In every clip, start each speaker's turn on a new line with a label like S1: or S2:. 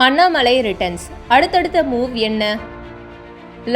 S1: Annamalai returns. அடுத்தடுத்த move என்ன?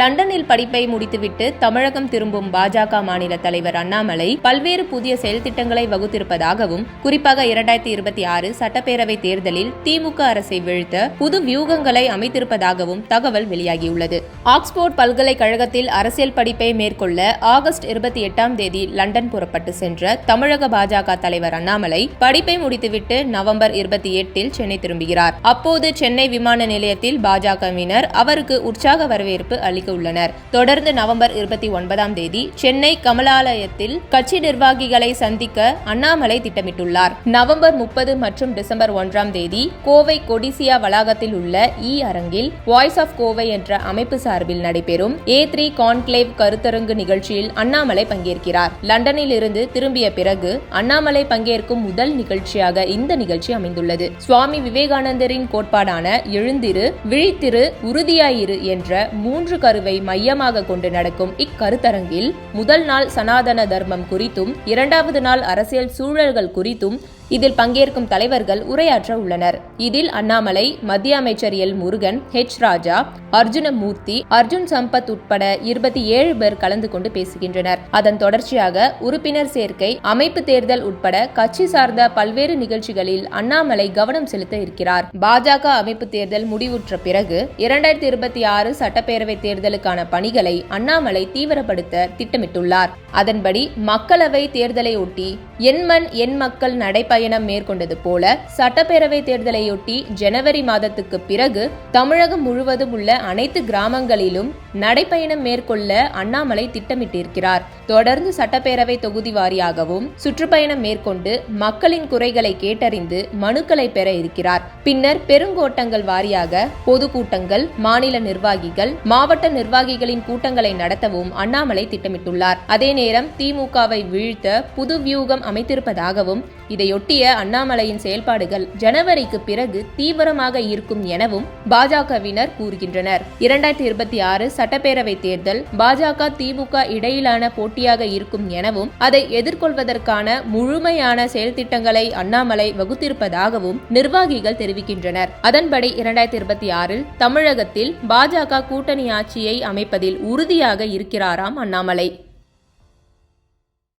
S1: லண்டனில் படிப்பை முடித்துவிட்டு தமிழகம் திரும்பும் பாஜக மாநில தலைவர் அண்ணாமலை பல்வேறு புதிய செயல் திட்டங்களை வகுத்திருப்பதாகவும், குறிப்பாக 2026 சட்டப்பேரவை தேர்தலில் திமுக அரசை வீழ்த்த புது வியூகங்களை அமைத்திருப்பதாகவும் தகவல் வெளியாகியுள்ளது. ஆக்ஸ்போர்ட் பல்கலைக்கழகத்தில் அரசியல் படிப்பை மேற்கொள்ள ஆகஸ்ட் 28ஆம் தேதி லண்டன் புறப்பட்டு சென்ற தமிழக பாஜக தலைவர் அண்ணாமலை படிப்பை முடித்துவிட்டு நவம்பர் 28இல் சென்னை திரும்புகிறார். அப்போது சென்னை விமான நிலையத்தில் பாஜகவினர் அவருக்கு உற்சாக வரவேற்பு உள்ளனர். தொடர்ந்து நவம்பர் 29ஆம் தேதி சென்னை கமலாலயத்தில் கட்சி நிர்வாகிகளை சந்திக்க அண்ணாமலை திட்டமிட்டுள்ளார். நவம்பர் 30 மற்றும் டிசம்பர் 1ஆம் தேதி கோவை கொடிசியா வளாகத்தில் உள்ள அரங்கில் வாய்ஸ் ஆஃப் கோவை என்ற அமைப்பு சார்பில் நடைபெறும் A3 கான்க்ளேவ் கருத்தரங்கு நிகழ்ச்சியில் அண்ணாமலை பங்கேற்கிறார். லண்டனில் இருந்து திரும்பிய பிறகு அண்ணாமலை பங்கேற்கும் முதல் நிகழ்ச்சியாக இந்த நிகழ்ச்சி அமைந்துள்ளது. சுவாமி விவேகானந்தரின் கோட்பாடான எழுந்திரு, விழித்திரு, உறுதியாயிரு என்ற 3 கருவை மையமாக கொண்டு நடக்கும் இக்கருத்தரங்கில் முதல் நாள் சனாதன தர்மம் குறித்தும், 2வது நாள் அரசியல் சூழல்கள் குறித்தும் இதில் பங்கேற்கும் தலைவர்கள் உரையாற்ற உள்ளனர். இதில் அண்ணாமலை, மத்திய அமைச்சர் எல் முருகன், H ராஜா, அர்ஜுனமூர்த்தி, அர்ஜுன் சம்பத் உட்பட 27 பேர் கலந்து கொண்டு பேசுகின்றனர். அதன் தொடர்ச்சியாக உறுப்பினர் சேர்க்கை, அமைப்பு தேர்தல் உட்பட கட்சி சார்ந்த பல்வேறு நிகழ்ச்சிகளில் அண்ணாமலை கவனம் செலுத்த இருக்கிறார். பாஜக அமைப்பு தேர்தல் முடிவுற்ற பிறகு 2026 சட்டப்பேரவை தேர்தலுக்கான பணிகளை அண்ணாமலை தீவிரப்படுத்த திட்டமிட்டுள்ளார். அதன்படி மக்களவை தேர்தலை ஒட்டி என் மண் என் மக்கள் நடைப்பயணம் மேற்கொண்டது போல சட்டப்பேரவை தேர்தலையொட்டி ஜனவரி மாதத்துக்கு பிறகு தமிழகம் முழுவதும் உள்ள அனைத்து கிராமங்களிலும் நடைப்பயணம் மேற்கொள்ள அண்ணாமலை திட்டமிட்டிருக்கிறார். தொடர்ந்து சட்டப்பேரவை தொகுதி வாரியாகவும் சுற்றுப்பயணம் மேற்கொண்டு மக்களின் குறைகளை கேட்டறிந்து மனுக்களை பெற இருக்கிறார். பின்னர் பெருங்கோட்டங்கள் வாரியாக பொதுக்கூட்டங்கள், மாநில நிர்வாகிகள், மாவட்ட நிர்வாகிகளின் கூட்டங்களை நடத்தவும் அண்ணாமலை திட்டமிட்டுள்ளார். அதே நேரம் திமுகவை வீழ்த்த புது வியூகம் அமைத்திருப்பதாகவும், இதையொட்டிய அண்ணாமலையின் செயல்பாடுகள் ஜனவரிக்கு பிறகு தீவிரமாக இருக்கும் எனவும் பாஜகவினர் கூறுகின்றனர். 2026 சட்டப்பேரவை தேர்தல் பாஜக திமுக இடையிலான போட்டியாக இருக்கும் எனவும், அதை எதிர்கொள்வதற்கான முழுமையான செயல் திட்டங்களை அண்ணாமலை வகுத்திருப்பதாகவும் நிர்வாகிகள் தெரிவிக்கின்றனர். அதன்படி 2026 தமிழகத்தில் பாஜக கூட்டணி ஆட்சியை அமைப்பதில் உறுதியாக இருக்கிறாராம் அண்ணாமலை.